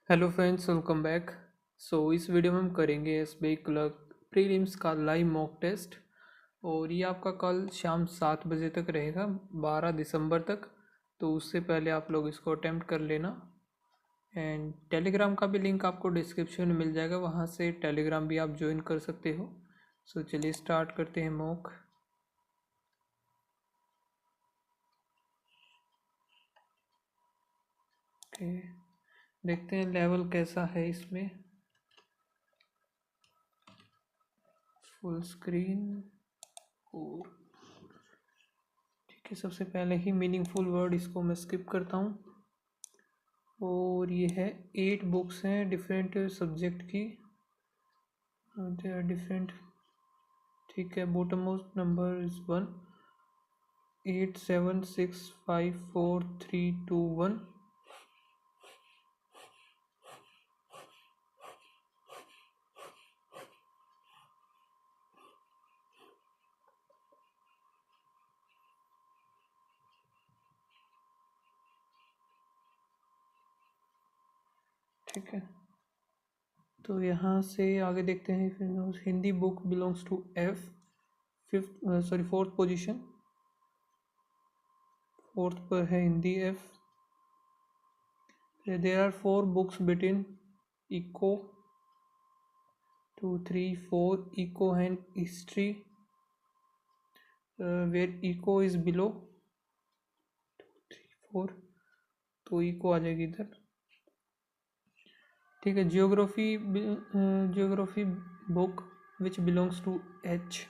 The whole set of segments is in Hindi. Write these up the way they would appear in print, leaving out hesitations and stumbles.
Hello friends, welcome back. इस वीडियो में हम करेंगे एसबीआई क्लर्क प्रीलिम्स का लाइव मॉक टेस्ट। और ये आपका कल शाम 7 बजे तक रहेगा, 12 दिसंबर तक। तो उससे पहले आप लोग इसको अटेम्प्ट कर लेना। एंड टेलीग्राम का भी लिंक आपको डिस्क्रिप्शन में मिल जाएगा, वहाँ से टेलीग्राम भी आप ज्वाइन कर सकते हो। चलिए स्टार्ट करते हैं मॉक। ओके, देखते हैं लेवल कैसा है इसमें। Full screen. और ठीक है, सबसे पहले ही मीनिंगफुल वर्ड इसको मैं स्किप करता हूँ। और ये है 8 बुक्स हैं डिफरेंट सब्जेक्ट की। They are different. ठीक है, बॉटम मोस्ट नंबर इज 1, 87654321। ठीक है, तो यहाँ से आगे देखते हैं। फिर Hindi book belongs to F, fourth position. Fourth पर है Hindi F. There are 4 books between eco 2, 3, 4, eco and history, where eco is below 2, 3, 4, तो eco आ जाएगी इधर। ठीक है, geography book which belongs to H,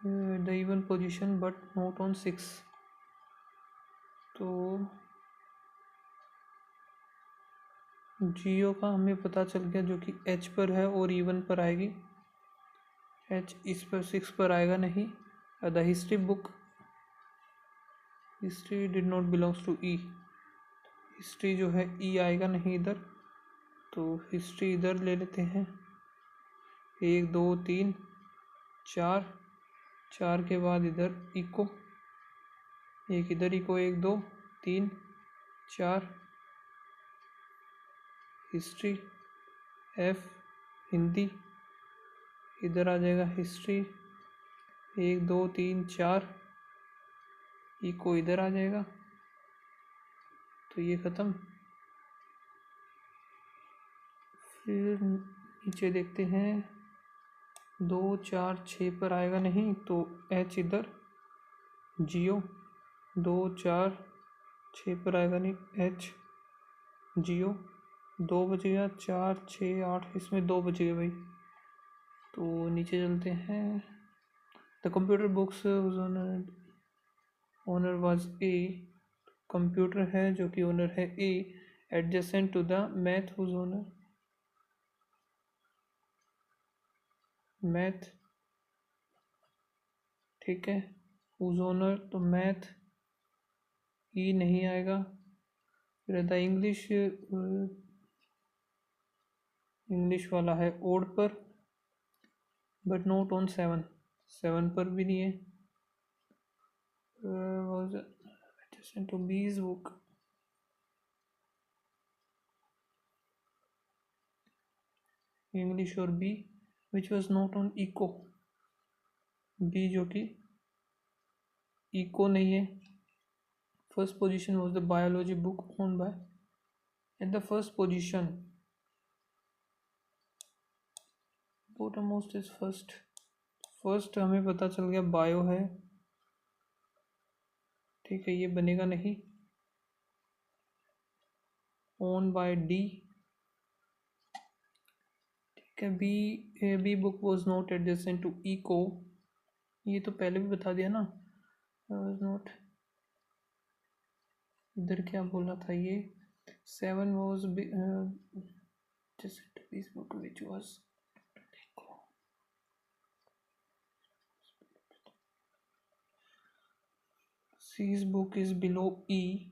the even position but not on 6। तो जियो का हमें पता चल गया, जो कि एच पर है और इवन पर आएगी। एच इस पर 6 पर आएगा नहीं। The history book, history did not belongs to E. History जो है ई आएगा नहीं इधर, तो हिस्ट्री इधर ले लेते हैं। 1, 2, 3, 4, 4 के बाद इधर इको, एक इधर इको, 1, 2, 3, 4। हिस्ट्री एफ, हिंदी इधर आ जाएगा। हिस्ट्री 1, 2, 3, 4, इको इधर आ जाएगा। तो ये ख़त्म। फिर नीचे देखते हैं, 2, 4, 6 पर आएगा नहीं, तो एच इधर। जियो 2, 4, 6 पर आएगा नहीं, एच जियो 2 बज गया। 4, 6, 8, इसमें 2 बज गए भाई। तो नीचे चलते हैं। The computer books owner was A, computer है जो कि ओनर है A. Adjacent to the math whose owner, math. ठीक है, हुज ओनर तो मैथ ई नहीं आएगा। फिर द इंग्लिश, इंग्लिश वाला है ओड पर बट नॉट ऑन 7, 7 पर भी नहीं है। was adjacent to B's book, English और B which was not on eco. B जो कि इको नहीं है। First position was the biology book own by, at the first position bottom most is first. First हमें पता चल गया बायो है। ठीक है, ये बनेगा नहीं। Own by D. ठीक है, B book was not adjacent to eco, ये तो पहले भी बता दिया ना। वॉज नॉट, इधर क्या बोला था ये। 7 was adjacent to this book which was C's book is below E.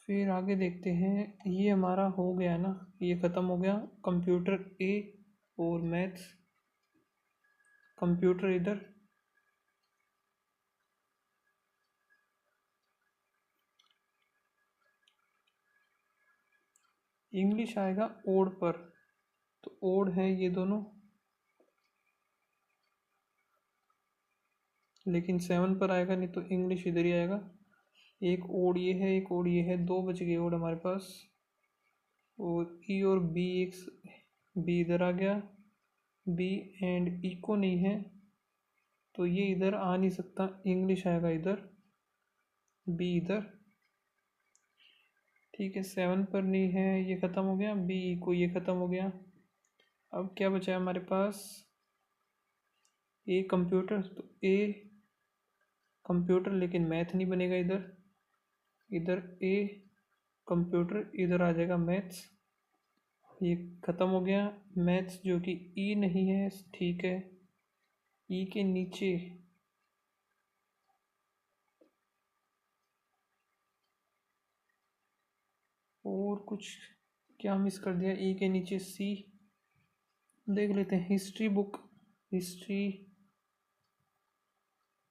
फिर आगे देखते हैं, ये हमारा हो गया ना, ये ख़त्म हो गया। कंप्यूटर ए और मैथ्स, कंप्यूटर इधर। इंग्लिश आएगा ओड पर, तो ओड है ये दोनों, लेकिन 7 पर आएगा नहीं तो इंग्लिश इधर ही आएगा। एक ओड ये है, एक ओड ये है, दो बच गए ओड हमारे पास। और ई और बी, एक बी इधर आ गया, बी एंड ई को नहीं है तो ये इधर आ नहीं सकता, इंग्लिश आएगा इधर, बी इधर। ठीक है, 7 पर नहीं है, ये ख़त्म हो गया, बी ई को ये ख़त्म हो गया। अब क्या बचा है हमारे पास, ए कंप्यूटर, तो ए कंप्यूटर लेकिन मैथ नहीं बनेगा इधर, इधर ए कंप्यूटर, इधर आ जाएगा मैथ्स, ये ख़त्म हो गया। मैथ्स जो कि ई नहीं है, ठीक है, ई के नीचे और कुछ क्या मिस कर दिया, ई के नीचे सी, देख लेते हैं हिस्ट्री बुक, हिस्ट्री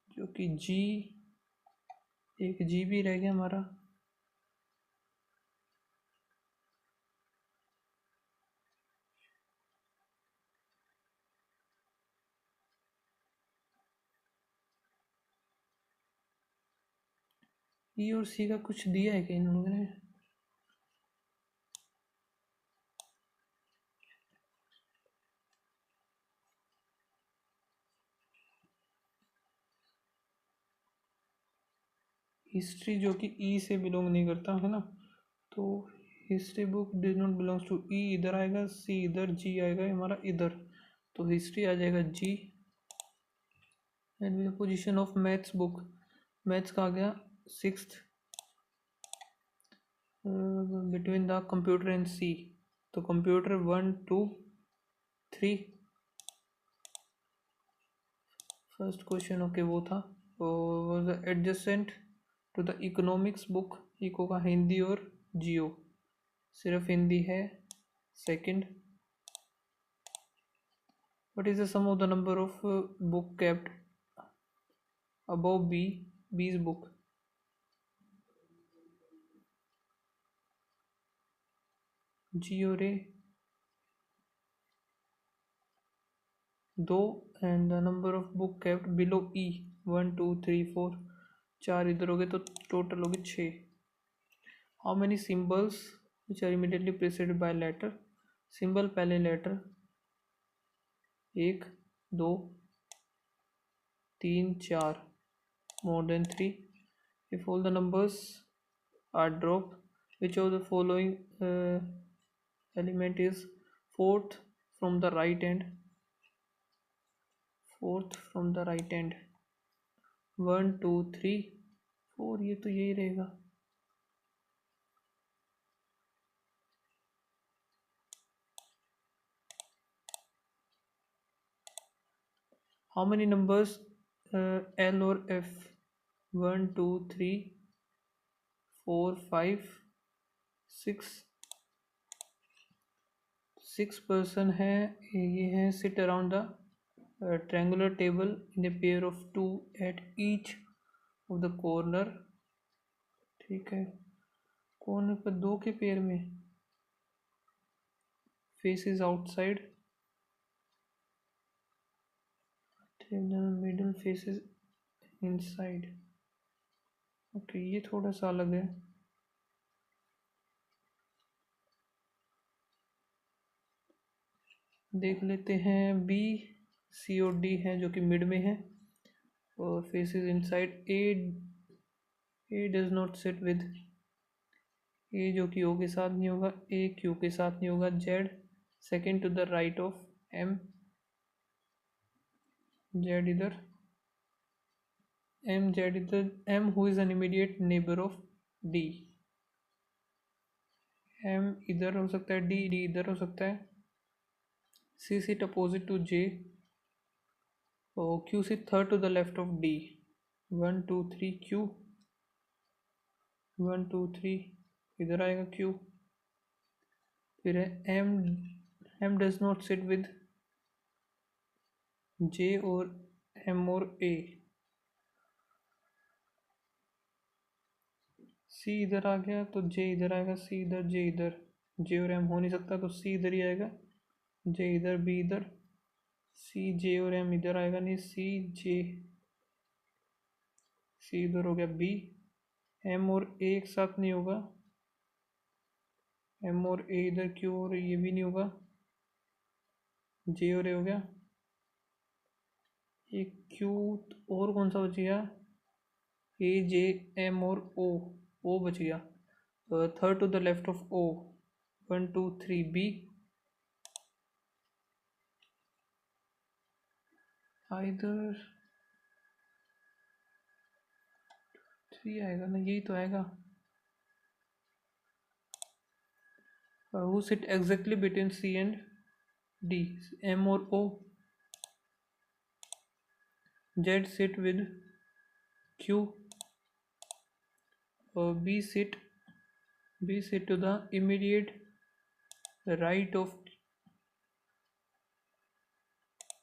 जो कि जी, एक जी भी रह गया हमारा। ई और सी का कुछ दिया है क्या इन लोगों ने, हिस्ट्री जो कि ई से बिलोंग नहीं करता है ना, तो history book does not belongs to E, इधर आएगा, सी इधर, जी आएगा हमारा इधर, तो हिस्ट्री आ जाएगा जी। And position of maths book, maths का आ गया 6th between the computer and C, तो कंप्यूटर 1 2 3, फर्स्ट क्वेश्चन ओके वो था, was adjacent to the economics book, eco का हिंदी और जियो सिर्फ हिंदी है। Second, what is the sum of the number of book kept above B, B's book, G और ए दो, and the number of book kept below E 1 2 3 4, चार इधर हो गए तो टोटल हो गए 6। How many symbols which are immediately preceded by letter, symbol पहले letter, 1 2 3 4, more than 3, if all the numbers are dropped, which of the following element is fourth from the right hand, fourth from the right hand, 1 2 3 4, ये तो यही रहेगा। How many numbers L और F, 1 2 3 4 5 6, 6 person है, ये है sit around the triangular table in a pair of 2 at each of the corner, ठीक है, कॉर्नर पर दो के पेयर में, faces outside, middle faces inside, okay ये थोड़ा सा अलग है। देख लेते हैं, बी सी और डी है जो कि मिड में है, और faces inside, A does not sit with, A जो कि ओ के साथ नहीं होगा, ए क्यू के साथ नहीं होगा, Z second to the right of M, Z इधर, एम जेड इधर, M who is an immediate neighbour of D, M इधर हो सकता है, डी डी इधर हो सकता है, C sit opposite to J, और Q sit third to the left of D, 1 2 3 Q, 1 2 3 इधर आएगा क्यू, फिर है M, M does not sit with J और एम और ए, सी इधर आ गया तो जे इधर आएगा, सी इधर जे इधर, जे और एम हो नहीं सकता, तो सी इधर ही आएगा, जे इधर, बी इधर, सी जे और एम इधर आएगा नहीं, सी जे, सी इधर हो गया, बी, एम और ए एक साथ नहीं होगा, एम और ए इधर क्यों, और ये भी नहीं होगा, जे और ए हो गया, एक क्यू, और कौन सा बच गया, ए जे एम और ओ बच गया, third to the left of O, 1 2 3 B, इधर 3 आएगा ना, यही तो आएगा, who sit exactly between C and D, M और O, Z sit with Q, B sit to the immediate right of,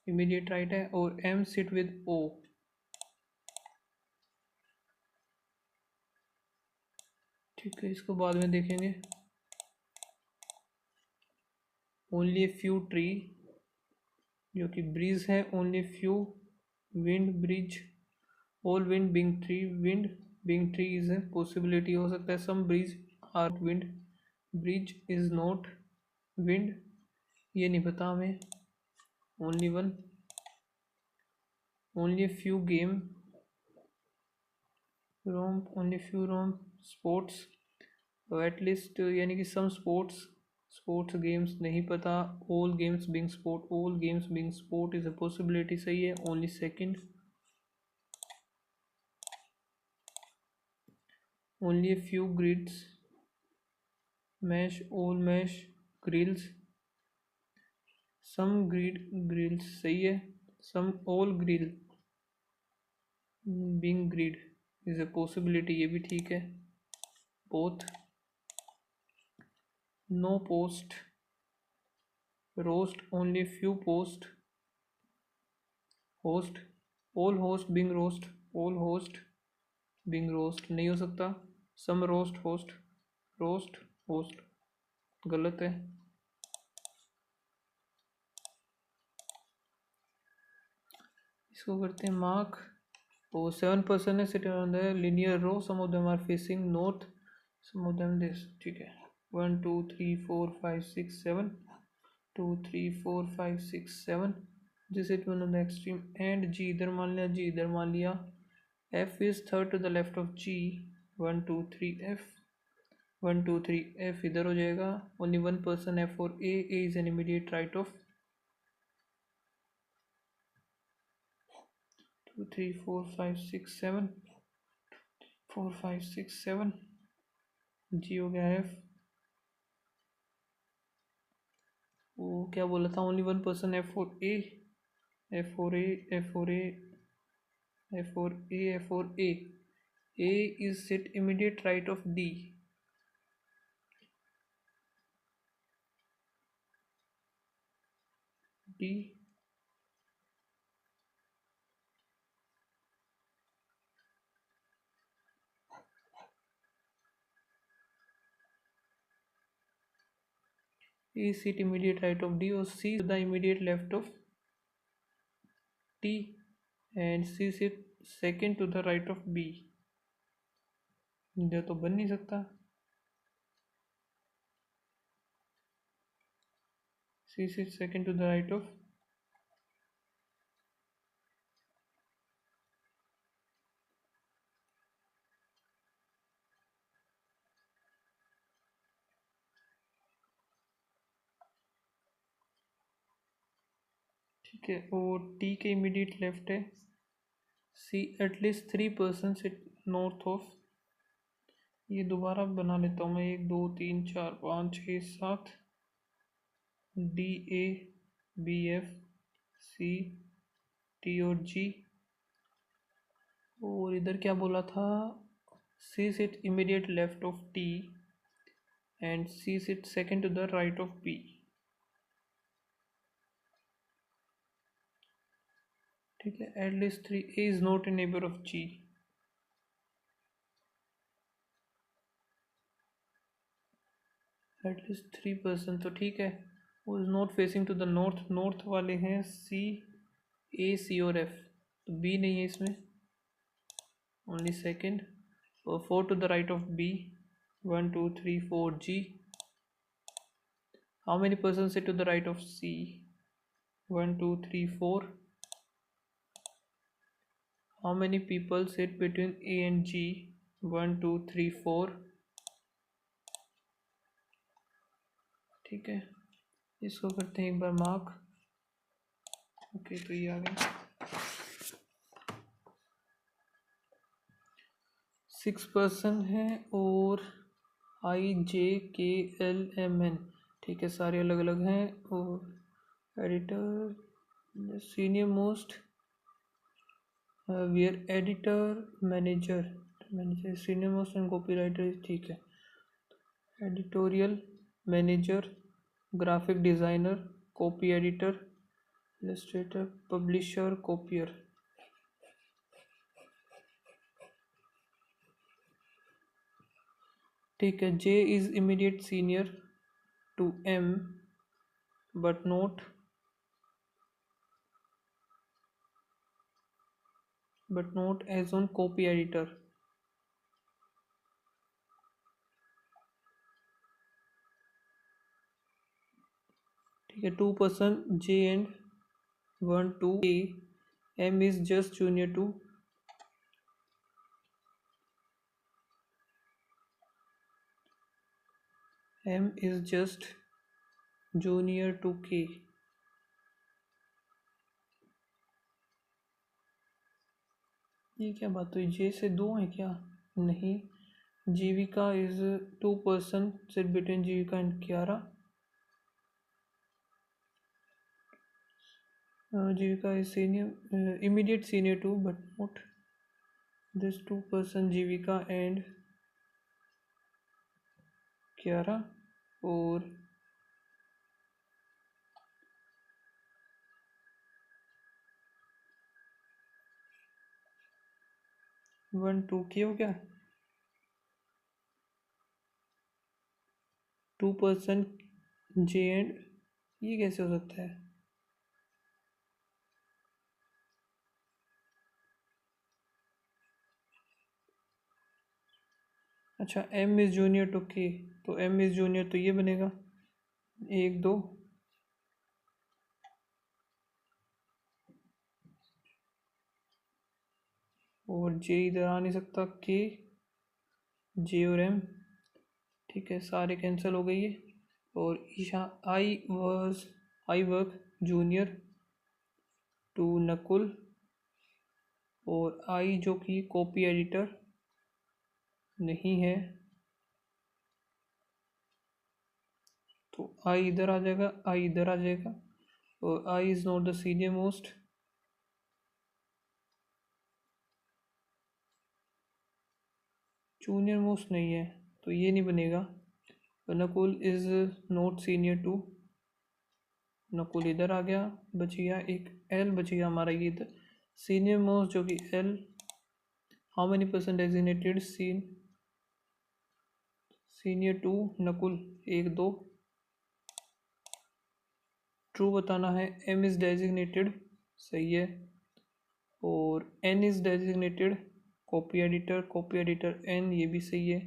immediate right है, और M sit with O, ठीक है, इसको बाद में देखेंगे। ओनली फ्यू ट्री, जो कि ब्रीज है, only few wind bridge, all wind being tree, wind being tree is a possibility, हो सकता है some breeze are wind, bridge is not wind, ये नहीं पता हमें, only one, only few game Rome, only few Rome sports, at least यानी कि सम स्पोर्ट्स गेम्स नहीं पता, all games being sport, all games being sport is a possibility, सही है, only second, only few grids mash, all mesh grills, some grills सही है, some all grill being grid is a possibility, ये भी ठीक है, both, no post roast, only few post host, all host being roast, all host being roast नहीं हो सकता, some roast host, roast host गलत है, इसको करते हैं मार्क, तो 7 पर्सन है sitting on the linear row, some of them are facing north, some of them this, ठीक है, 1 2 3 4 5 6 7, 2 3 4 5 6 7, this it one on the extreme, and G इधर मान लिया, जी इधर मान लिया, F is third to the left of G, 1 2 3 F, 1 2 3 F इधर हो जाएगा, only one person F और A is an immediate right of 2 3 4 5 6 7, 4 5 6 7, G हो गया F, वो क्या बोला था, only one person F और A, F और A, F और A, F और A, F और A is sit immediate right of D, D is sit immediate right of D, और C is the immediate left of T, and C sit second to the right of B, इधर तो बन नहीं सकता, C sit second to the right of, ठीक है, और T के इमीडिएट लेफ्ट है, C at least 3 person sit north of, ये दोबारा बना लेता हूँ मैं, 1 2 3 4 5 6 7, D A B F C T और G, और इधर क्या बोला था, C sit immediate left of T and C sit second to the right of B, ठीक है, at least 3 A is not a neighbor of G, at least 3%, तो ठीक है। वो is not facing to the north, north वाले हैं सी, ए, सी और एफ, तो बी नहीं है इसमें, ओनली सेकेंड। और 4 to the right of B, 1 2 3 4 G. How many person sit to the right of C? 1 2 3 4। How many people sit between A and G? 1 2 3 4। ठीक है, इसको करते हैं एक बार मार्क। ओके, तो ये आ गया 6% है, और आई जे के एल एम एन, ठीक है, सारे अलग अलग हैं। और editor senior most, we are editor manager senior most and copy writer, ठीक है। Editorial manager, graphic designer, copy editor, illustrator, publisher, copier. ठीक है, J is immediate senior to M but not as on copy editor. ठीक है, 2% J and 1 2 A, M is just junior to K. ये क्या बात हुई, जे से 2 है क्या? नहीं, Jivika is 2% sit between Jivika and Kiara. Jivika is senior, immediate senior to but not this 2% Jivika and Kiara. और वन टू के हो क्या? 2% जे एंड, ये कैसे हो सकता है? अच्छा, एम इज जूनियर टू के, तो एम इज जूनियर तो ये बनेगा 1 2, और जे इधर आ नहीं सकता, के, जे और एम, ठीक है, सारे कैंसिल हो गई है। और Isha, I work junior to Nakul, और आई जो कि कॉपी एडिटर नहीं है, तो आई इधर आ जाएगा, आई इधर आ जाएगा। और I is not the senior most, junior most नहीं है, तो ये नहीं बनेगा। Nakul is not senior to, Nakul इधर आ गया, बच गया एक एल, बच गया हमारा ये इधर सीनियर मोस्ट जो कि L. How many person designated senior to Nakul? 1 2। True बताना है। एम इज़ डेजिग्नेटेड, सही है। और N is designated copy editor N, ये भी सही है।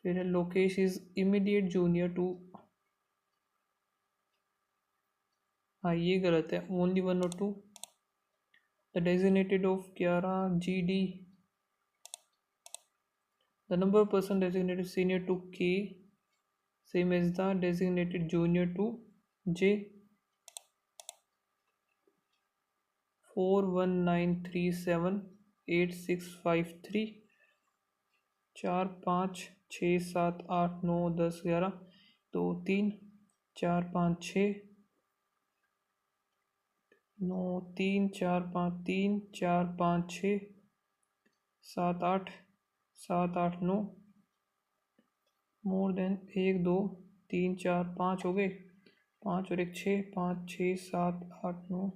फिर है Lokesh is immediate junior to, हाँ ये गलत है, ओनली 1 और 2। The designated of Kiara ji D, the number of person designated senior to K same as the designated junior to J. 419378 653, 4 5 6 7 8 9 10 11 2 3 4 5 6 9 3 4 5 3 4 5 6 7 8 7 8 9, more than 1 2 3 4 5 हो गए, 5 और 1 6, 5 6 7 8 9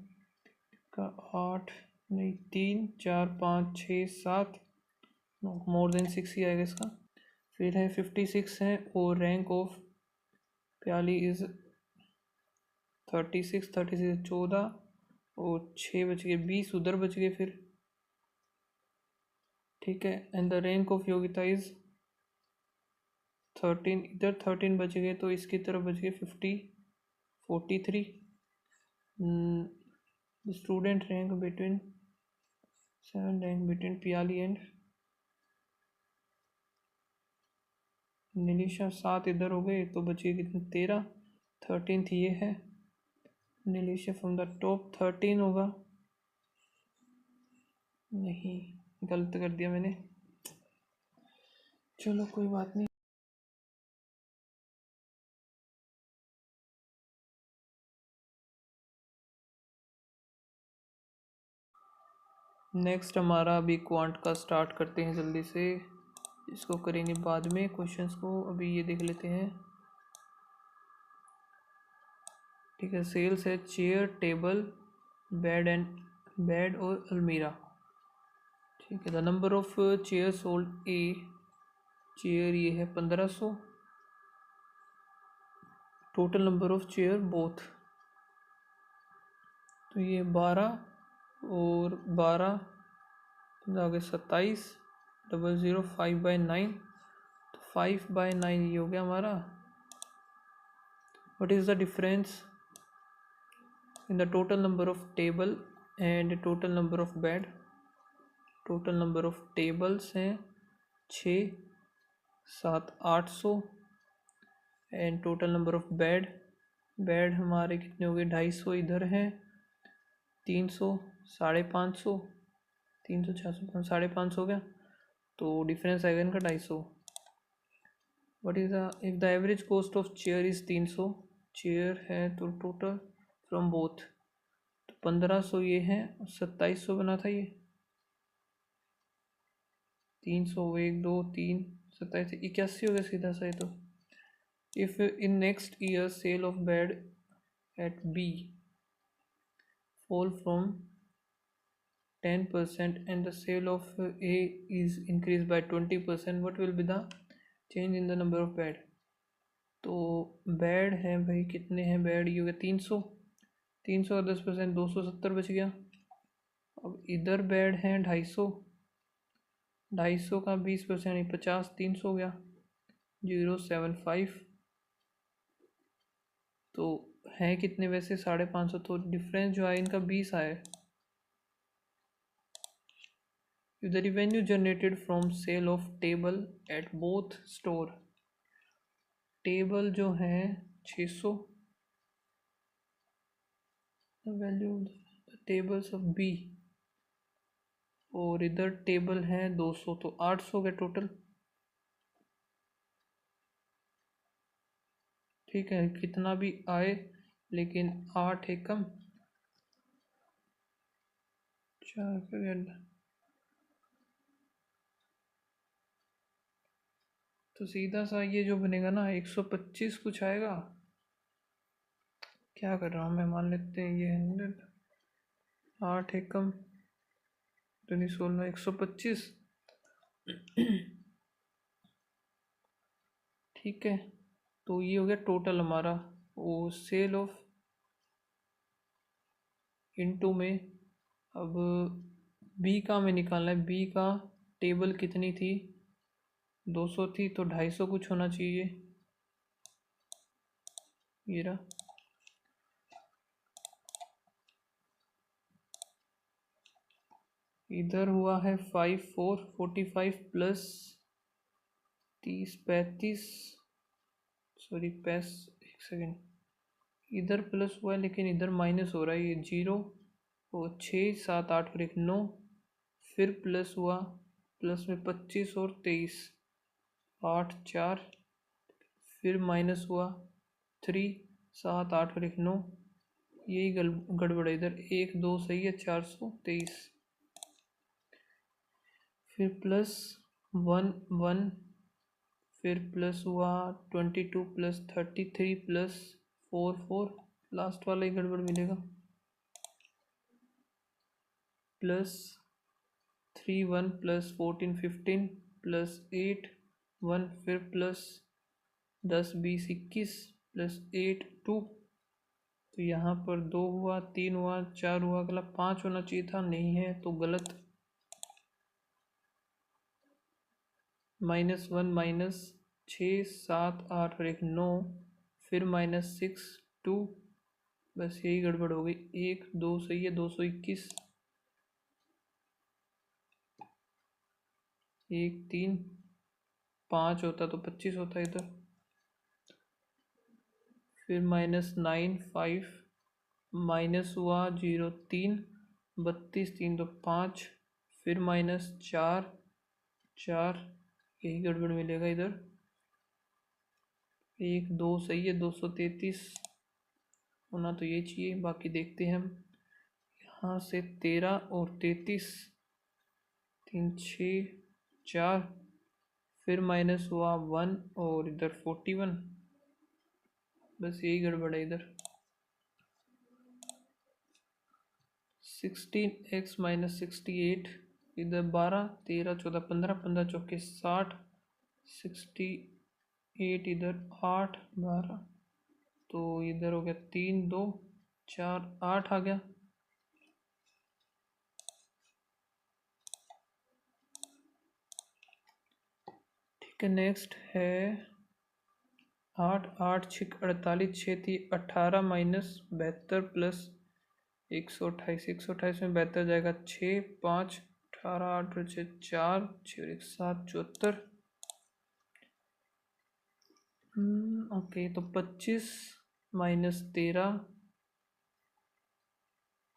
का 8, नहीं 3 4 5 6 7 9, मोर देन 6 ही आएगा इसका। फिर है 56 है, और रैंक ऑफ प्याली इज़ 36, 14 और 6 बच गए, 20 उधर बच गए फिर। ठीक है, and the rank of Yogita is 13, इधर 13 बच गए तो इसकी तरफ बच गए 43। Student rank between 7 rank between Piyali and Nilisha. 7 इधर हो गए तो बचे कितने, 13। 13th ये है, नीलिशा फ्रॉम द टॉप 13 होगा। नहीं, गलत कर दिया मैंने, चलो कोई बात नहीं। नेक्स्ट हमारा अभी क्वांट का स्टार्ट करते हैं जल्दी से, इसको करेंगे बाद में क्वेश्चंस को, अभी ये देख लेते हैं। ठीक है, सेल्स है चेयर, टेबल, बेड और अलमीरा। ठीक है, the number of chair sold A, chair ये है 1500, total number of chair both, तो ये 12 और 12 आगे 27, 00 5/9, तो 5/9 ये हो गया हमारा। What is the difference in the total number of table and total number of bed. Total number of tables हैं 6, 7, 800 and total number of bed हमारे कितने हो गए, 250 इधर हैं, 300, 550, 300, 400, 550 हो गया, तो डिफरेंस आएगा इनका 250। What is the if the average cost of chair is 300, chair है तो टोटल फ्रॉम बोथ, तो 1500 ये है, 2700 बना था ये, 300, 1, 2, 3, 27, 81 हो गया सीधा सा ये तो। If in next year sale of bed at B fall from 10% and the sale of A is increased by 20%, what will be the change in the number of bed। तो बेड है भाई, कितने हैं बेड, ये हो गया 300, 300 का 10%, 270 बच गया। अब इधर बेड हैं 250, 250 का 20% 50, 300 हो गया, 075, तो हैं कितने वैसे 550, तो डिफरेंस जो आया इनका 20 आया। If the revenue generated from sale of table at both store, table जो है 600, वैल्यू टेबल्स ऑफ बी, और इधर टेबल है 200, तो 800 का टोटल। ठीक है, कितना भी आए लेकिन 8 एकम 4 तो सीधा सा ये जो बनेगा ना 125 कुछ आएगा। क्या कर रहा हूँ मैं, मान लेते हैं ये 100, 8 एकम 16, 125। ठीक है, तो ये हो गया टोटल हमारा, वो सेल ऑफ इनटू में। अब बी का हमें निकालना है, बी का टेबल कितनी थी, 200 थी, तो 250 कुछ होना चाहिए, ये रहा। इधर हुआ है 5, 4, 45 प्लस 30, 35, सॉरी एक सेकेंड, इधर प्लस हुआ है लेकिन इधर माइनस हो रहा है, ये 0 और 6, 7, 8 और 1 9, फिर प्लस हुआ, प्लस में 25 और 23, 8, 4, फिर माइनस हुआ 3, 7, 8 और 1 9, यही गड़बड़ है इधर, 1, 2 सही है, 423, फिर प्लस 1, 1, फिर प्लस हुआ 22 प्लस 33 प्लस 4, 4, लास्ट वाला ही गड़बड़ मिलेगा, प्लस 3, 1 प्लस 14, 15 प्लस 8, 1, फिर प्लस 10, 20, 21 प्लस 8 2। तो यहाँ पर 2 हुआ, 3 हुआ, 4 हुआ, अगला 5 होना चाहिए था, नहीं है तो गलत। -1 माइनस 6 7 8 और एक 9, फिर -6 2। बस यही गड़बड़ हो गई। 1 2 सही है, 221। 1 3 5 होता तो 25 होता इधर। फिर -9 5, माइनस हुआ 0 3, 32 3 तो 5, फिर -4 4, यही गड़बड़ मिलेगा इधर। 1 2 सही है, 233 होना तो ये चाहिए। बाकी देखते हैं हम। यहाँ से 13 और 33, 3 6 4, फिर माइनस हुआ 1 और इधर 41। बस यही गड़बड़ है इधर। 16x माइनस 68, इधर 12 13 14 15, 15 चौके 60, 68 इधर 8 12, तो इधर हो गया 3 2 4 8 आ गया। ठीक है, नेक्स्ट है 8 8 6 48, 6 थी 18 माइनस 72 प्लस 128, 128 में 72 जाएगा 6 5 18 8 और 6 4, 6 और 1 7 74। ओके, तो 25 माइनस 13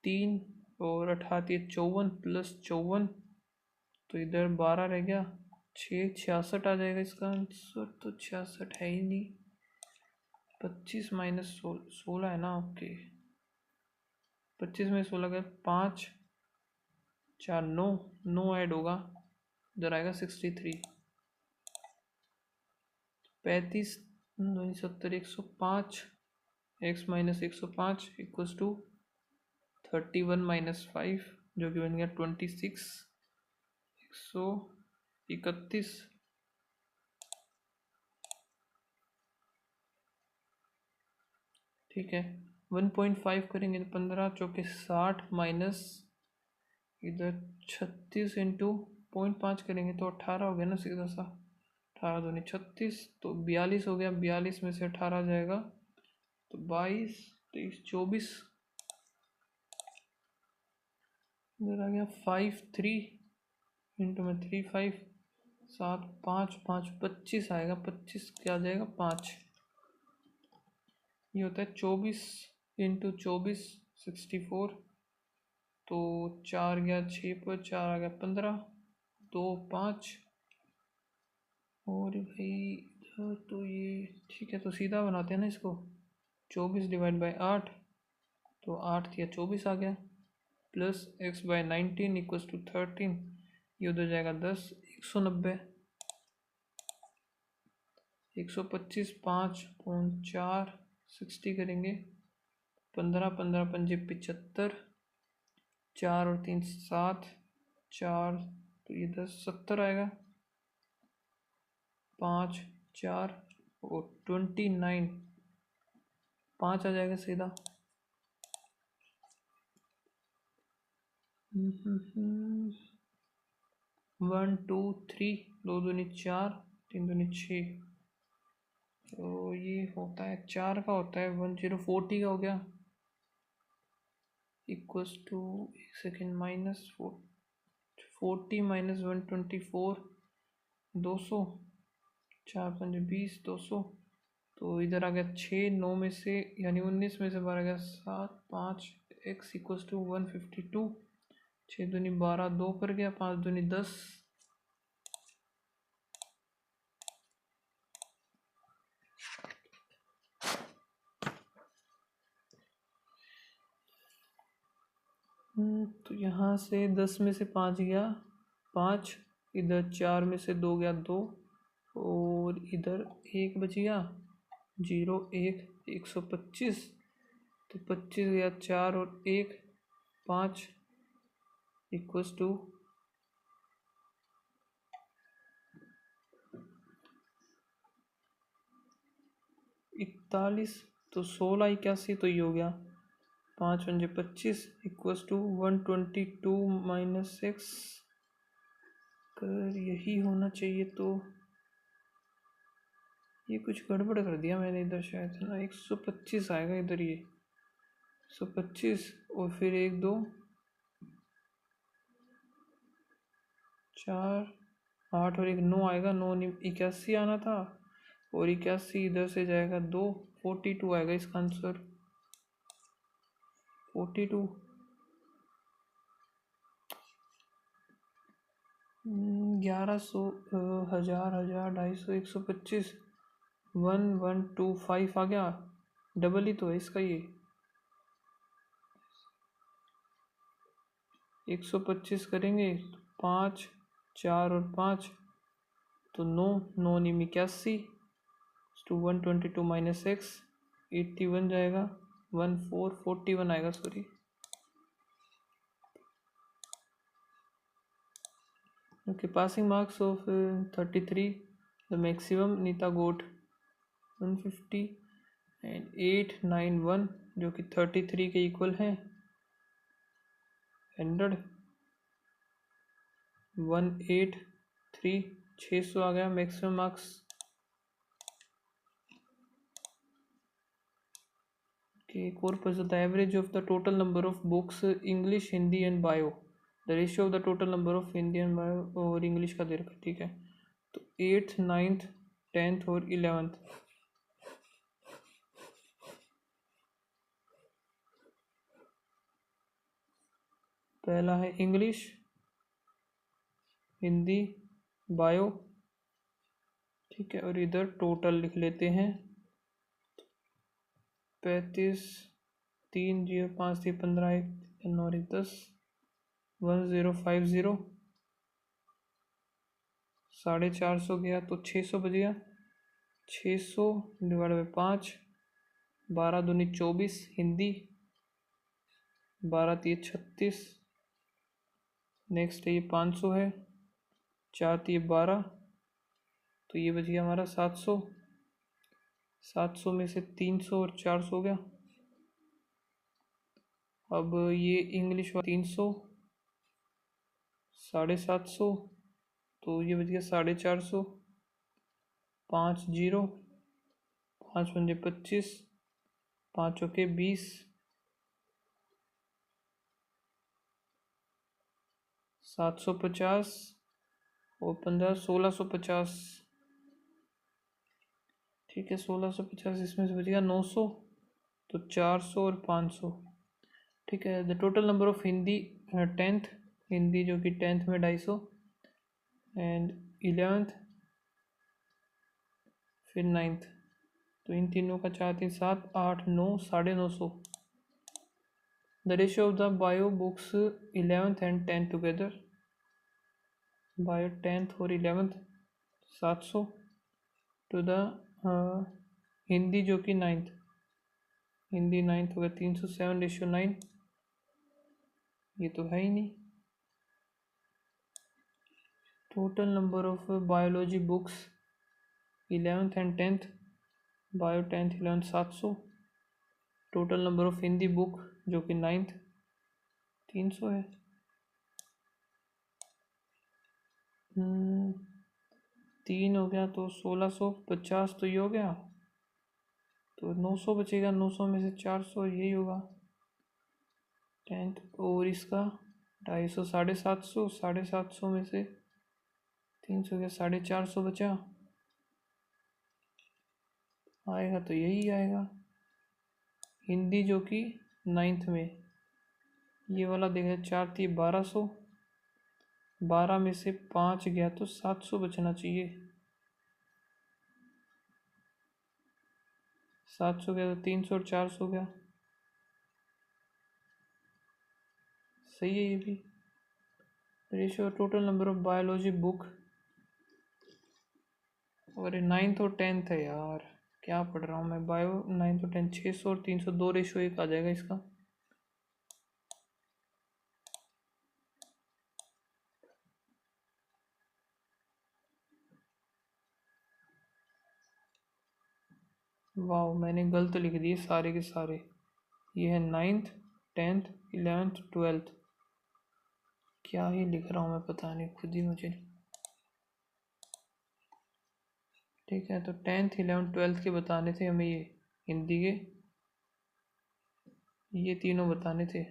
3 और 88 54 प्लस 54, तो इधर 12 रह गया। 6 66 आ जाएगा इसका आंसर, तो 66 है ही नहीं। 25 माइनस 16 है ना। ओके, 25 में 16 गया, 5 4 9 9 ऐड होगा, इधर आएगा 63। 35 2 70 105, x minus 105 equals to 31 minus 5, जो कि बन गया 26। 131। ठीक है, 1.5 करेंगे तो 15 चौके 60 माइनस इधर 36 इंटू 0.5 करेंगे तो 18 हो गया ना सीधा सा। 18 दूनी 36, तो 42 हो गया। 42 में से 18 जाएगा तो 22 23 24, इधर आ गया 5 3 इंटू में 3 5 7 5 5 25 आएगा। 25 क्या आ जाएगा 5। ये होता है 24 इंटू 24 64, तो 4 गया 6 पर, 4 आ गया 15, 2 5 और भाई इधर तो ये ठीक है, तो सीधा बनाते हैं ना इसको। 24 डिवाइड बाई 8, तो 8 या 24 आ गया, plus x by 19 equals to 13, ये उधर जाएगा 10 190। 125 5 4 60 करेंगे, 15 15 पंजे 75, 4 और 3 7 4, तो ये 10 70 आएगा। 5 4 और 29, 5 आ जाएगा सीधा। 1 2 3, 2 दूनी 4 3 दूनी 6, तो ये होता है 4 का होता है 1040 का हो गया, इक्वल्स टू एक सेकेंड माइनस 40 माइनस 124, 200, 4 5 20 200, तो इधर आ गया 6 9 में से यानी 19 में से 12 गया 7 5, x इक्वल्स टू 152। 6 दूनी 12, 2 पर गया, 5 दूनी 10। तो यहाँ से 10 में से 5 गया 5, इधर 4 में से 2 गया 2, और इधर 1 बच गया 0 1 125, तो 25 गया 4 और 1 5 इक्वल्स टू 81। 45, तो 16 81 तो ये हो गया 5 पंजे 25 इक्वल्स टू 122 माइनस 6। अगर यही होना चाहिए तो ये कुछ गड़बड़ कर दिया मैंने इधर शायद, है ना। 125 आएगा इधर, ये 125 और फिर 1 2 4 8 और 1 9 आएगा। 9 81 आना था और 81 इधर से जाएगा 2, 42 आएगा इसका आंसर। 42 1100 1000 1000 250 125 1125 आ गया। डबल ही तो है इसका ये। 125 करेंगे 5 4 और 5 तो 9 9 निम 81 टू 122 माइनस 6 81 जाएगा। 41 आएगा sorry. Okay, passing marks of 33 the maximum Neeta got 150 and 891 जो कि 33 के इक्वल हैं। 100 183 600 आ गया मैक्सिमम मार्क्स। Okay, एक और puzzle, the average of the total number of books English Hindi and bio, the ratio of the total number of Hindi and bio और इंग्लिश का दे रखा है, ठीक है। तो 8th 9th 10th और 11th। पहला है इंग्लिश हिंदी बायो, ठीक है, और इधर टोटल लिख लेते हैं 35 3 0 5 3 15 1 9 1 10 1050 450 गया तो 600 बच गया। 600 डिवाइड बाई 5 12 दूनी 24 हिंदी 12 3 36। नेक्स्ट है ये 500 है 4 3 12 तो ये बच गया हमारा 700। 700 में से 300 और 400 हो गया। अब ये इंग्लिश वाला 300 750 तो ये बच गया 450। 5 0 5 पंजे 25 5 के 20 750 और 15 1650, ठीक है। 1650 इसमें से बच गया 900 तो 400 और 500, ठीक है। The total number of Hindi 10th Hindi जो कि 10th में 250 एंड 11th फिर 9th, तो इन तीनों का 4 3 7 8 9 950। The ratio of the bio books 11th and 10th together, bio 10th और 11th 700 टू द हिंदी जो कि 9th, हिंदी 9th हो गया 307:9, ये तो है ही नहीं। Total number of biology books 11th and 10th, bio 10th 11th 700। Total number of Hindi book जो कि 9th 300 है। 3 हो गया तो 1650 तो ये हो गया, तो 900 बचेगा। 900 में से 400 यही होगा 10th और इसका 250 750 750 में से 300 गया 450 बचा, आएगा तो यही आएगा। हिंदी जो कि 9th में ये वाला देखा 4 थी 1200, 12 में से 5 गया तो 700 बचना चाहिए। 700 गया तो 300 और 400 गया, सही है ये भी। Ratio total number of biology book, और 9th और 10th है यार, क्या पढ़ रहा हूँ मैं। बायो 9th और 10th 600 और 300 2 रेशियो 1 आ जाएगा इसका। वाह, मैंने गलत लिख दिए सारे के सारे। ये है 9th 10th 11th 12th। क्या ही लिख रहा हूँ मैं, पता नहीं खुद ही मुझे। ठीक है, तो 10th 11th 12th के बताने थे हमें, ये हिंदी के ये तीनों बताने थे।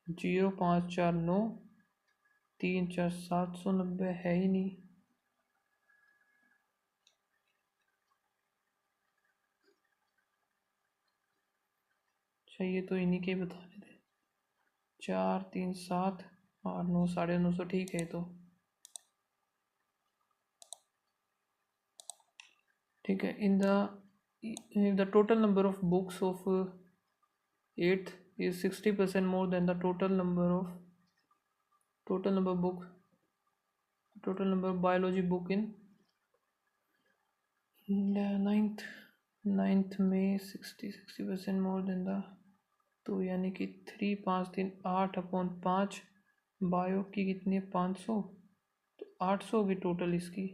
0549 34 790 है ही नहीं। अच्छा, ये तो इन्हीं के बताने थे। 4 3 7 8 9 950, ठीक है। तो ठीक है, in the total number of books of 8th is 60% more than the total number biology book in ninth में 60% more than the, तो यानी कि 3 5 3 8/5 बायो की कितनी है 500, तो 800 होगी टोटल इसकी।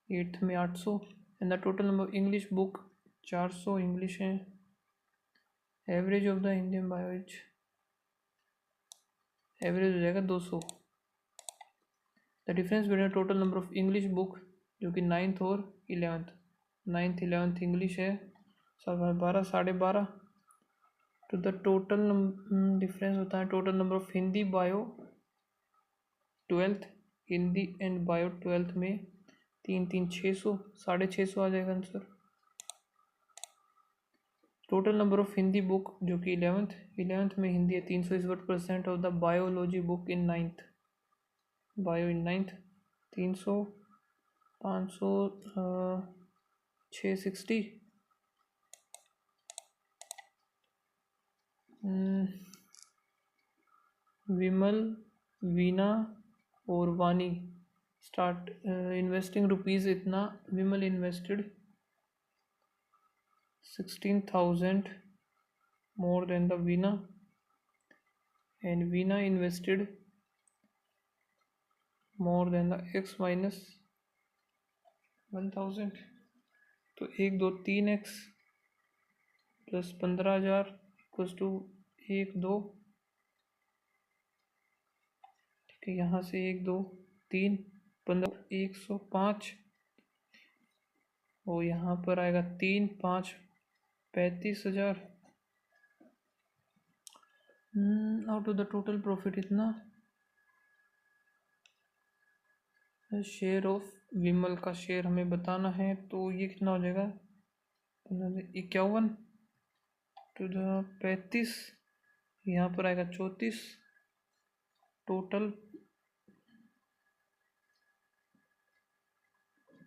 8th में 800 and the total number English book 400 English है। Average of the Indian bio average हो जाएगा 200। The difference between total number of English book जो कि 9th और 11th 11th इंग्लिश है 12 12.5 तो द टोटल डिफरेंस होता है total number of Hindi bio 12th, Hindi and bio 12th में 3 3 600 650 आ जाएगा answer. Total number of Hindi book जो कि 11th में हिंदी है 300 is what % of the biology book in 9th, bio in 9th 300 500 660। विमल, वीना और वानी स्टार्ट इन्वेस्टिंग रुपीज़ इतना। विमल invested 16,000 more than the Veena, and Veena invested more than the X minus 1,000। तो 1 2 3x प्लस 15,000 इक्वल्स टू 1 2। ठीक है, यहाँ से 1 2 3 15 105 और यहाँ पर आएगा 3 5 35,000। Out of the total profit इतना। शेयर ऑफ विमल का शेयर हमें बताना है, तो ये कितना हो जाएगा 51 टू द 35, यहाँ पर आएगा 34। टोटल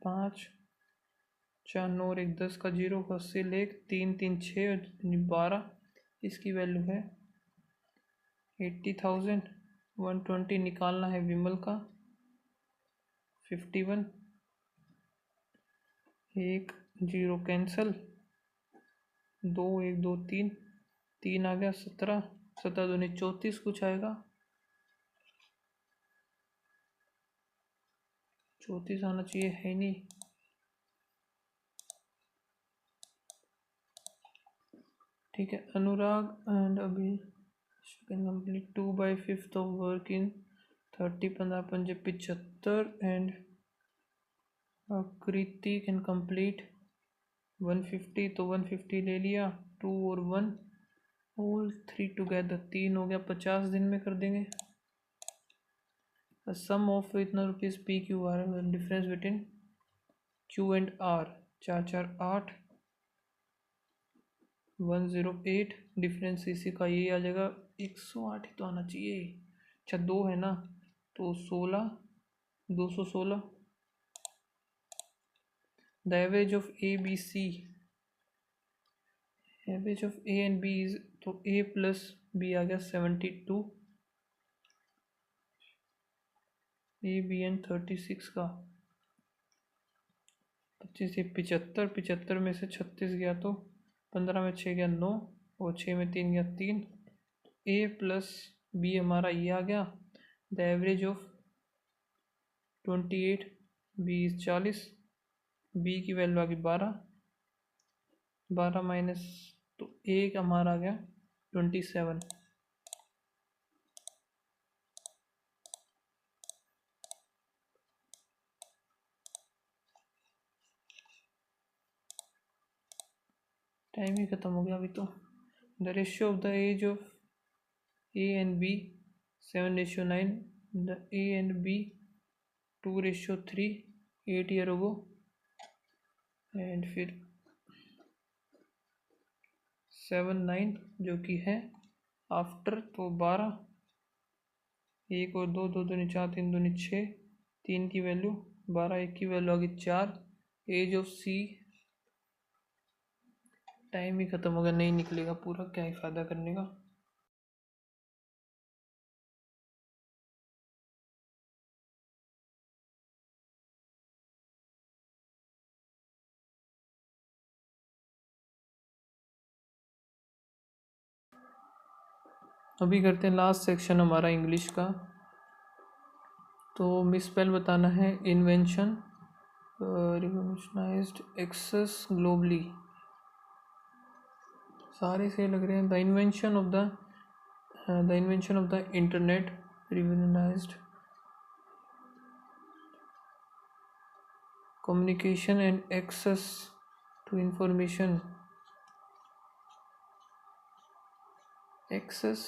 5 4 9 और 1 10 का 0 का 80 लेख 3 3 6 और 12, इसकी वैल्यू है 80,000। 120 निकालना है विमल का 51, 1 0 कैंसल 2 1 2 3 3 आ गया 17 17 दूनी 34 कुछ आएगा 34 आना चाहिए, है नहीं। ठीक है, अनुराग एंड अभी complete 2/5 of work in 30 15 5 75 and Kriti can complete 150, तो 150 ले लिया 2 और 1 ऑल 3 टुगेदर 3 हो गया 50 दिन में कर देंगे। सम ऑफ इतना rupees P Q R difference between Q and R 4 4 8 108 difference इसी का ये आ जाएगा 108 ही तो आना चाहिए। अच्छा 2 है ना, तो 16 216। The average of A B C, average of A and B is, तो ए प्लस बी आ गया 72, ए बी एंड 36 का 25 से 75, 75 में से 36 गया तो 15 में 6 गया 9 और 6 में 3 गया 3, ए प्लस बी हमारा ये आ गया। The average of 28, B 40, B की वैल्यू आ गई 12, 12 माइनस, तो ए का हमारा आ गया 27। टाइम ही ख़त्म हो गया अभी तो। The ratio of the age of A and B 7:9, the A and B 2:3 8 year ago, and फिर 7:9 जो कि है आफ्टर, तो 12, एक और दो, दो दूनी 4, तीन दूनी 6, 3 की वैल्यू 12, एक की वैल्यू आ गई 4। एज ऑफ सी, टाइम ही ख़त्म हो गया, नहीं निकलेगा पूरा, क्या ही फ़ायदा करने का। अभी करते हैं लास्ट सेक्शन हमारा इंग्लिश का। तो मिसस्पेल बताना है इन्वेंशन, रिवोल्यूशनाइज्ड एक्सेस ग्लोबली, सारे से लग रहे हैं। The invention of the internet revolutionised communication and access to information, access,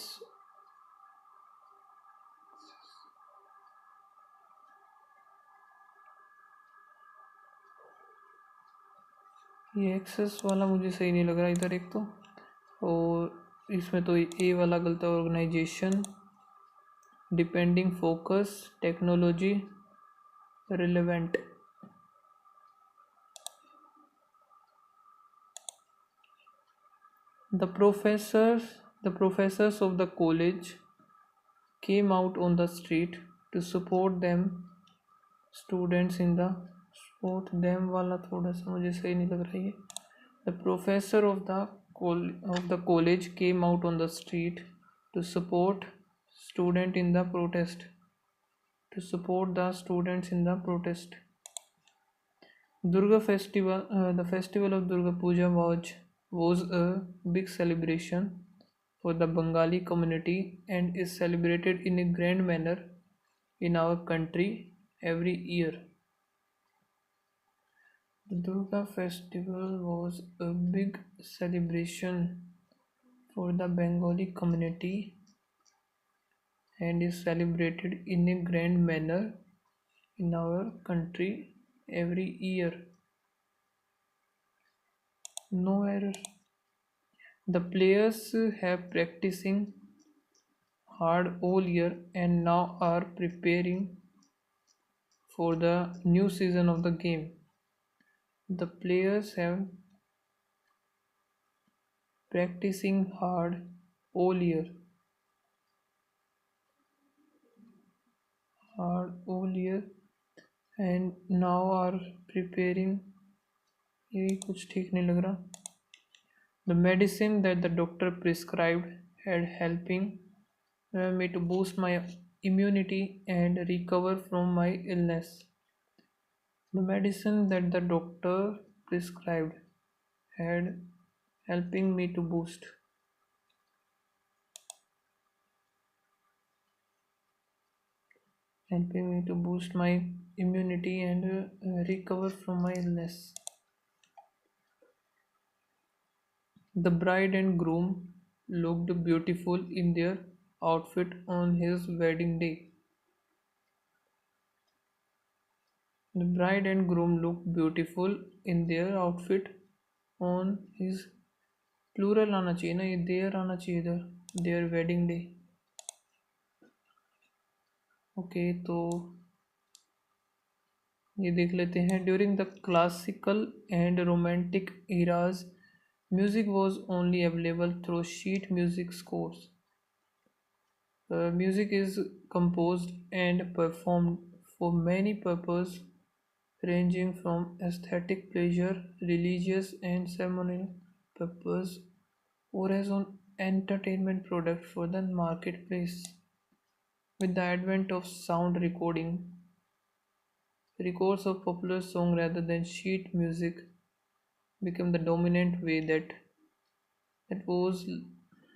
ये एक्सेस वाला मुझे सही नहीं लग रहा इधर एक तो, और इसमें तो ए वाला गलत है, organisation, depending, focus, technology, relevant. The professors of the college came out on the street to support them students in the, support them वाला थोड़ा सा मुझे सही नहीं लग रहा है। The professor of the college came out on the street to support the students in the protest. Durga festival, the festival of Durga Puja was a big celebration for the Bengali community and is celebrated in a grand manner in our country every year. The Durga festival was a big celebration for the Bengali community and is celebrated in a grand manner in our country every year. No error. The players have practicing hard all year and now are preparing for the new season of the game. The players have practicing hard all year and now are preparing, ये कुछ ठीक नहीं लग रहा। The medicine that the doctor prescribed had helping me to boost my immunity and recover from my illness. The medicine that the doctor prescribed had helping me to boost my immunity and recover from my illness. The bride and groom looked beautiful in their outfit on his wedding day. The bride and groom looked beautiful in their outfit on his, plural आना चाहिए ना, ये देयर आना चाहिए इधर, देयर वेडिंग डे। ओके, तो ये देख लेते हैं। During the classical and romantic eras, music was only available through sheet music scores. Music is composed and performed for many purposes ranging from aesthetic pleasure, religious and ceremonial purpose, or as an entertainment product for the marketplace. With the advent of sound recording, Records of popular song rather than sheet music became the dominant way that was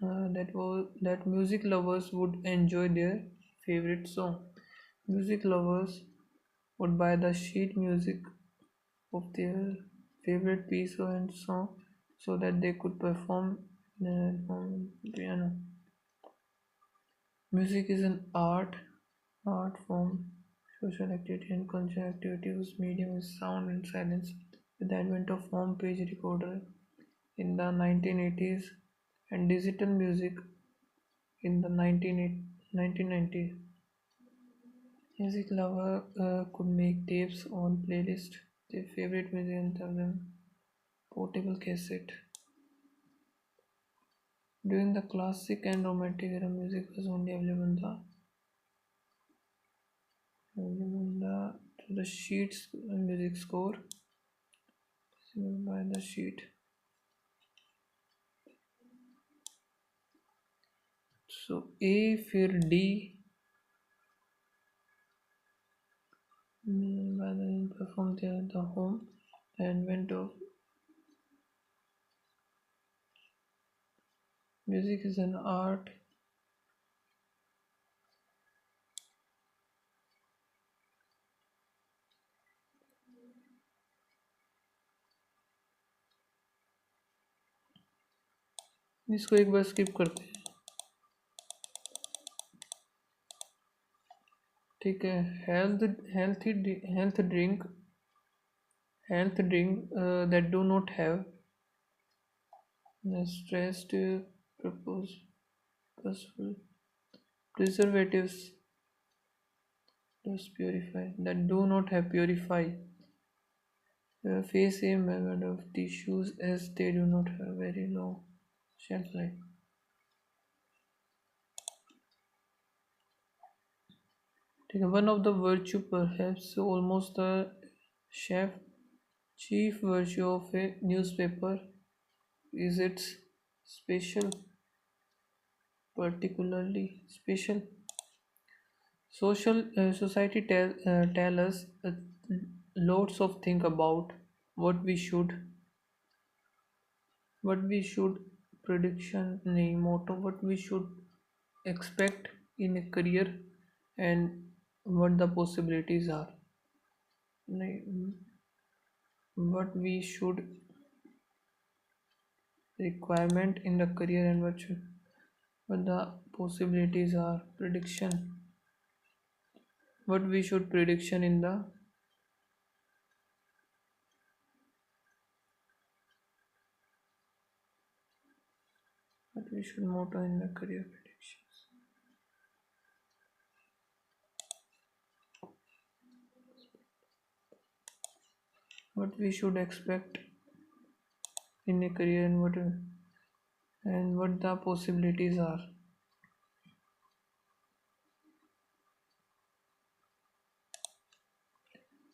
that music lovers would enjoy their favorite song. Music lovers would buy the sheet music of their favorite piece and song so that they could perform on piano. Music is an art form, social activity and cultural activity whose medium is sound and silence. With the advent of home page recorder in the 1980s and digital music in the 1990s, music lover could make tapes on playlist their favorite music and tell them portable cassette. During the classic and romantic era, music was only available to the sheets music score by the sheet. So A फिर D by the performed there at the home and went off. Music is an art. इसको एक बार स्किप करते हैं. ठीक है. health drink that do not have stressed purposeful preservatives that do not have purify face a method of tissues as they do not have very low shelf life. One of the virtue, perhaps almost the chef chief virtue of a newspaper is its special, particularly special. Society tell us lots of think about what we should prediction नहीं motto what we should expect in a career and what the possibilities are. नहीं, what we should requirement in the career and what the possibilities are prediction what we should prediction in the what we should motto in the career predictions. What we should expect in a career and what the possibilities are.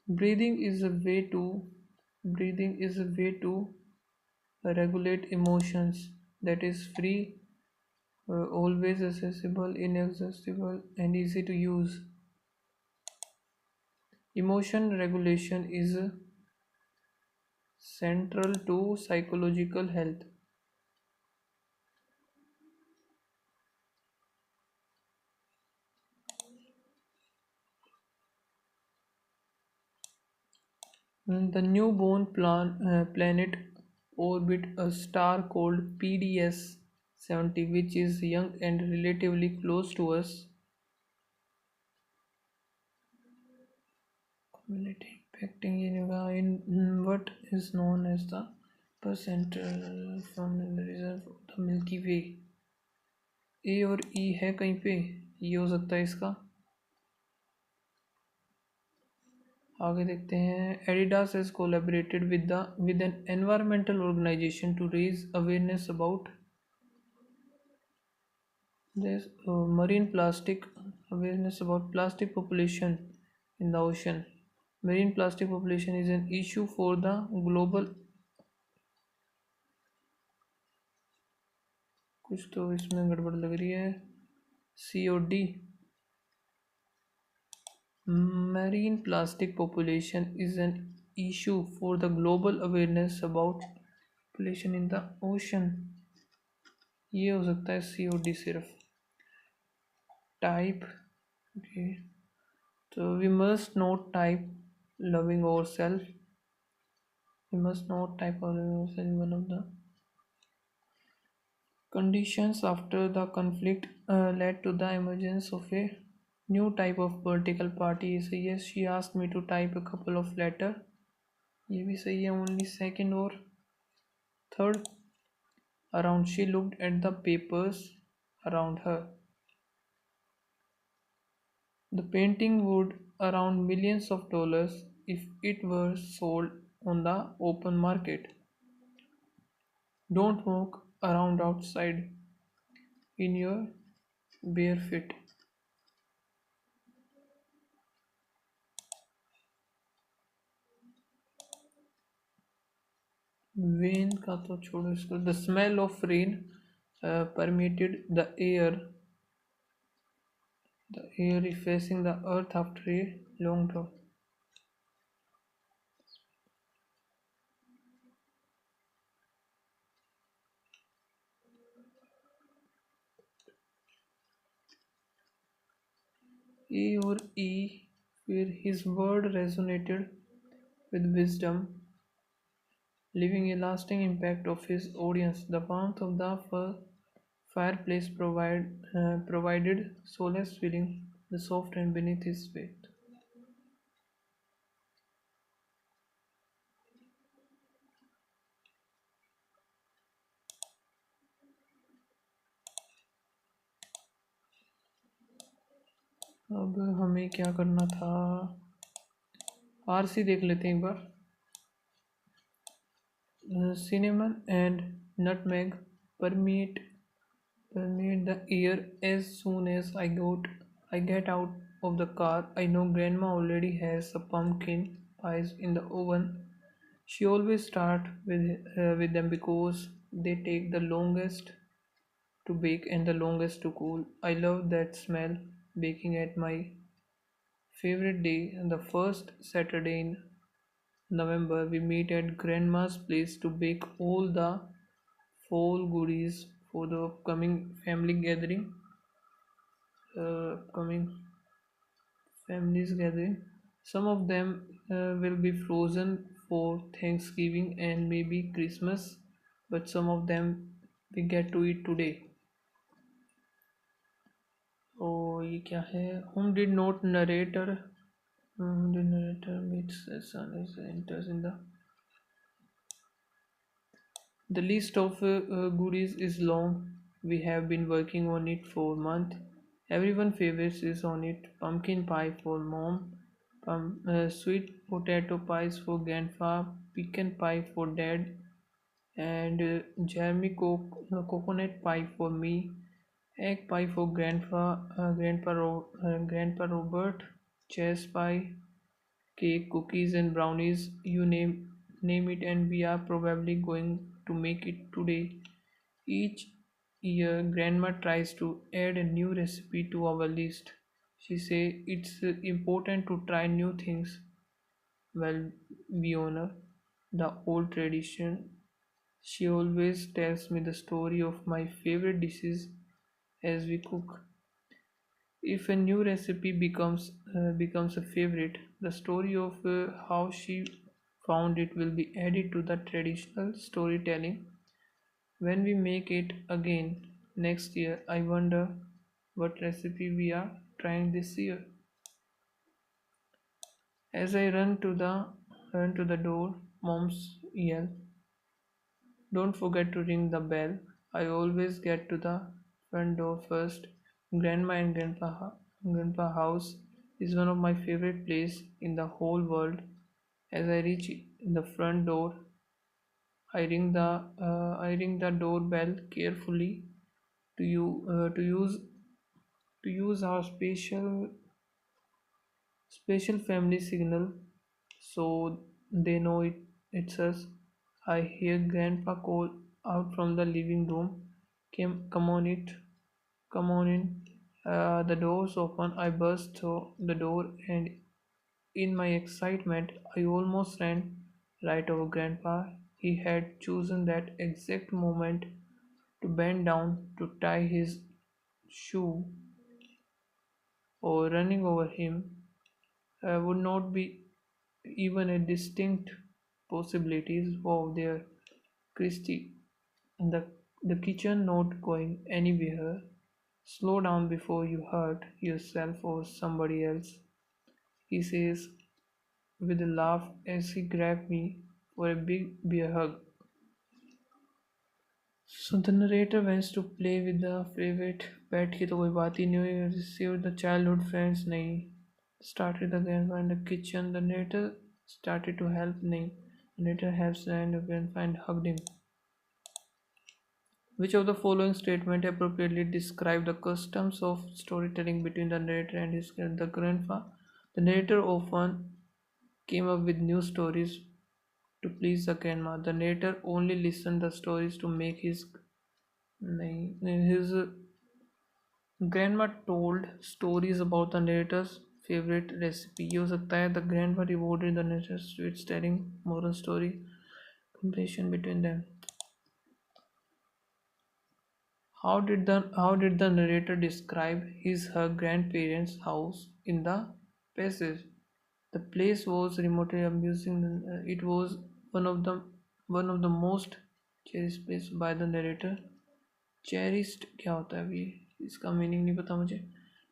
Breathing is a way to regulate emotions that is free, always accessible, inexhaustible, and easy to use. Emotion regulation is central to psychological health. The planet orbit a star called PDS 70, which is young and relatively close to us. Community impacting in what is known as the percentile from the reserve of the Milky Way. ए और ई है कहीं पे, ये हो सकता है इसका. आगे देखते हैं. Adidas has collaborated with an environmental organization to raise awareness about this marine plastic awareness about plastic population in the ocean. Marine plastic population is an issue for the global. कुछ तो इसमें गड़बड़ लग रही है. COD Marine plastic population is an issue for the global awareness about population in the ocean. ये हो सकता है COD सिर्फ type. Okay, so we must not type loving ourselves. We must not type loving ourselves. One of the conditions after the conflict led to the emergence of a new type of political party. So yes, she asked me to type a couple of letter. ये भी सही है. Only second और third. Around she looked at the papers around her. The painting would around millions of dollars if it were sold on the open market. Don't walk around outside in your bare feet. Rain का तो छोड़ो इसको. The smell of rain permeated the air effacing the earth after a long drought. A or E, where his word resonated with wisdom, leaving a lasting impact of his audience. The warmth of the fireplace provided solace, feeling the soft and beneath his weight. अब हमें क्या करना था. RC देख लेते हैं एक बार. Cinnamon and nutmeg permeate permeate the air as soon as I get out of the car. I know grandma already has a pumpkin pies in the oven. She always start with them because they take the longest to bake and the longest to cool. I love that smell. Baking at my favorite day, the first Saturday in November, we meet at grandma's place to bake all the fall goodies for the upcoming family gathering. Upcoming families gathering. Some of them will be frozen for Thanksgiving and maybe Christmas, but some of them we get to eat today. Oh, ये क्या है? Whom did not narrator? The narrator meets the son is enters in the list of goodies is long. We have been working on it for month. Everyone favorites is on it. Pumpkin pie for mom, sweet potato pies for grandpa, pecan pie for dad, and Jeremy coconut pie for me, egg pie for grandpa Robert, chess pie, cake, cookies, and brownies. You name it, and we are probably going to make it today. Each year, Grandma tries to add a new recipe to our list. She says it's important to try new things. Well, we honor the old tradition. She always tells me the story of my favorite dishes as we cook. If a new recipe becomes a favorite, the story of how she found it will be added to the traditional storytelling. When we make it again next year, I wonder what recipe we are trying this year. As I run to the door, mom's yell, "Don't forget to ring the bell." I always get to the front door first. Grandma and grandpa house is one of my favorite place in the whole world. As I reach the front door, I ring the doorbell carefully to you to use our special family signal so they know it's us. I hear grandpa call out from the living room. Come on in. The doors open. I burst through the door, and in my excitement, I almost ran right over Grandpa. He had chosen that exact moment to bend down to tie his shoe, or running over him would not be even a distinct possibilities. Wow, there, Christy, the kitchen not going anywhere. Slow down before you hurt yourself or somebody else, he says with a laugh as he grabbed me for a big bear hug. So the narrator wants to play with the favorite pet की तो कोई बात ही नहीं हुई. Received the childhood friends नहीं. Started the grandpa in the kitchen. The narrator started to help नहीं. The narrator helps and the grandpa and hugged him. Which of the following statement appropriately describe the customs of storytelling between the narrator and the grandpa? The narrator often came up with new stories to please the grandma. The narrator only listened the stories to make his grandma told stories about the narrator's favorite recipe. ये हो सकता है the grandma rewarded the narrator with telling moral story competition between them. How did the narrator describe her grandparents' house in the passage? The place was remotely amusing. It was one of the most cherished place by the narrator. Cherished क्या होता है अभी इसका मीनिंग नहीं पता मुझे.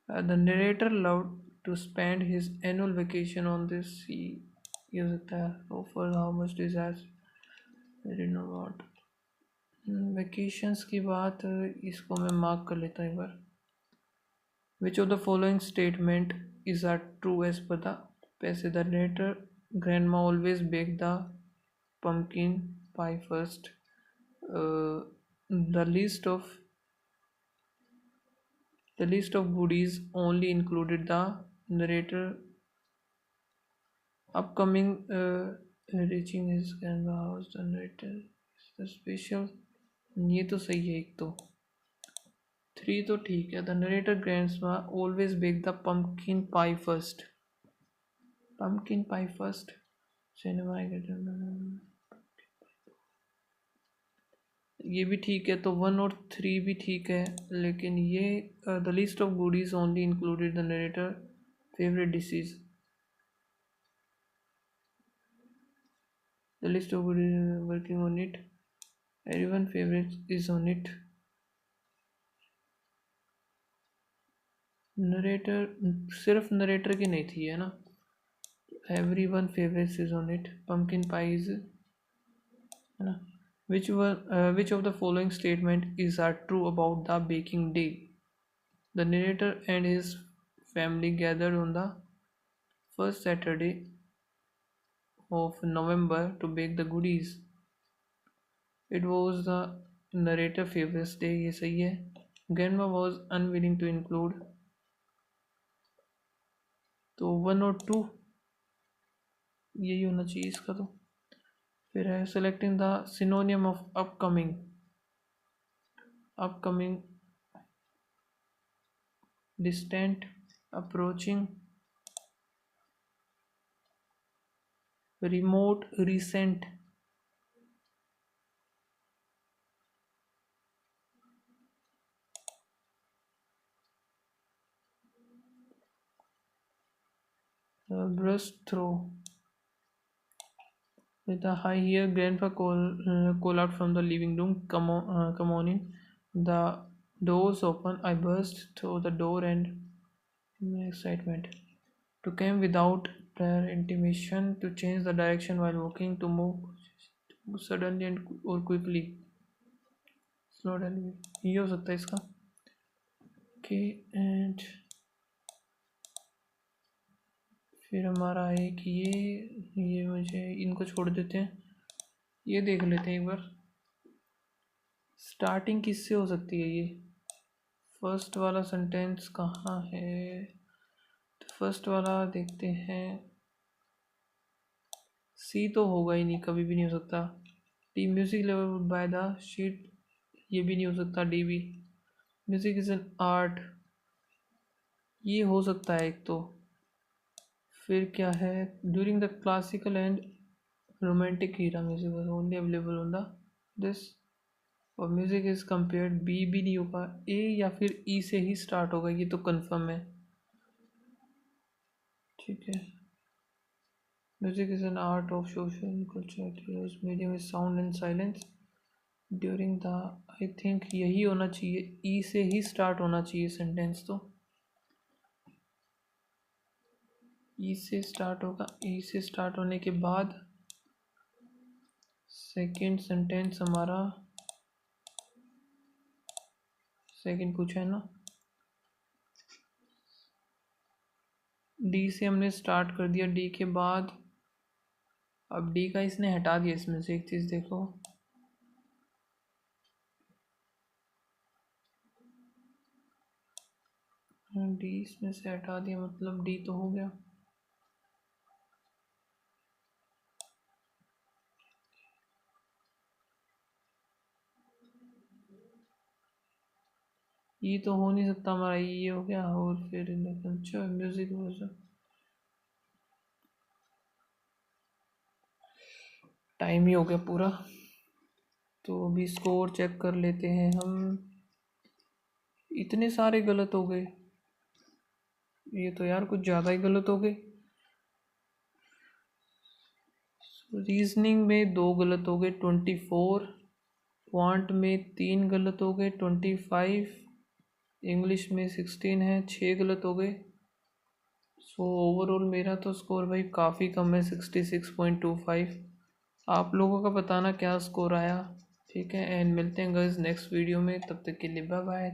The narrator loved to spend his annual vacation on this sea. ये हो सकता है offer how much desires. I didn't know what. Vacations की बात इसको मैं मार्क कर लेता हूँ एक बार. Which of the following statement is true as per the passage? The narrator grandma always baked the pumpkin pie first. The list of goodies only included the narrator upcoming reaching his grandma house. The narrator is the special. ये तो सही है. एक तो 3 तो ठीक है. The narrator grandma always baked the pumpkin pie first. Pumpkin pie first. Cinema ये भी ठीक है. तो 1 और 3 भी ठीक है. लेकिन ये the list of goodies only included the narrator favourite dishes. The list of goodies working on it. Everyone favourite is on it. Narrator सिर्फ नरेटर की नहीं थी है ना. Everyone favourite is on it. Pumpkin pies है ना. Which of the following statement is true about the baking day? The narrator and his family gathered on the first Saturday of November to bake the goodies. It was the narrator's favorite day. ये सही है. Grandma was unwilling to include. तो 1 और 2 यही होना चाहिए इसका. तो फिर है selecting the synonym of upcoming. Distant, approaching, remote, recent. Brush through. With a high here, grandpa call out from the living room. Come on in. The doors open. I burst through the door and in my excitement to came without prior intimation to change the direction while walking to move suddenly and or quickly. Slow delivery. ये हो सकता है इसका. Okay, and फिर हमारा है कि ये मुझे इनको छोड़ देते हैं. ये देख लेते हैं एक बार. स्टार्टिंग किससे हो सकती है? ये फर्स्ट वाला सेंटेंस कहाँ है? तो फर्स्ट वाला देखते हैं. सी तो होगा ही नहीं, कभी भी नहीं हो सकता. D music level by the sheet, ये भी नहीं हो सकता. डी भी म्यूजिक इज एन आर्ट. ये हो सकता है एक तो। फिर क्या है, during the classical and romantic era music was only available on the this, और म्यूजिक इज कंपेयर्ड, बी भी नहीं होगा, ए या फिर ई से ही स्टार्ट होगा, ये तो कंफर्म है। ठीक है, music is an art of social culture, medium is sound and silence during the, I think यही होना चाहिए, ई से ही स्टार्ट होना चाहिए सेंटेंस तो। ई से स्टार्ट होगा, ई से स्टार्ट होने के बाद सेकंड सेंटेंस हमारा, सेकंड पूछा है ना, डी से हमने स्टार्ट कर दिया, डी के बाद अब डी का इसने हटा दिया, इसमें से एक चीज़ देखो, डी इसमें से हटा दिया, मतलब डी तो हो गया। ये तो हो नहीं सकता हमारा, ये हो गया, और फिर अच्छा म्यूजिक वर्जन, टाइम ही हो गया पूरा। तो अभी स्कोर चेक कर लेते हैं हम, इतने सारे गलत हो गए, ये तो यार कुछ ज़्यादा ही गलत हो गए। रीजनिंग में 2 गलत हो गए 24, क्वांट में 3 गलत हो गए 25, इंग्लिश में 16 है, 6 गलत हो गए। सो ओवरऑल मेरा तो स्कोर भाई काफ़ी कम है, 66.25। आप लोगों का बताना क्या स्कोर आया। ठीक है, एंड मिलते हैं गाइस नेक्स्ट वीडियो में, तब तक के लिए बाय बाय।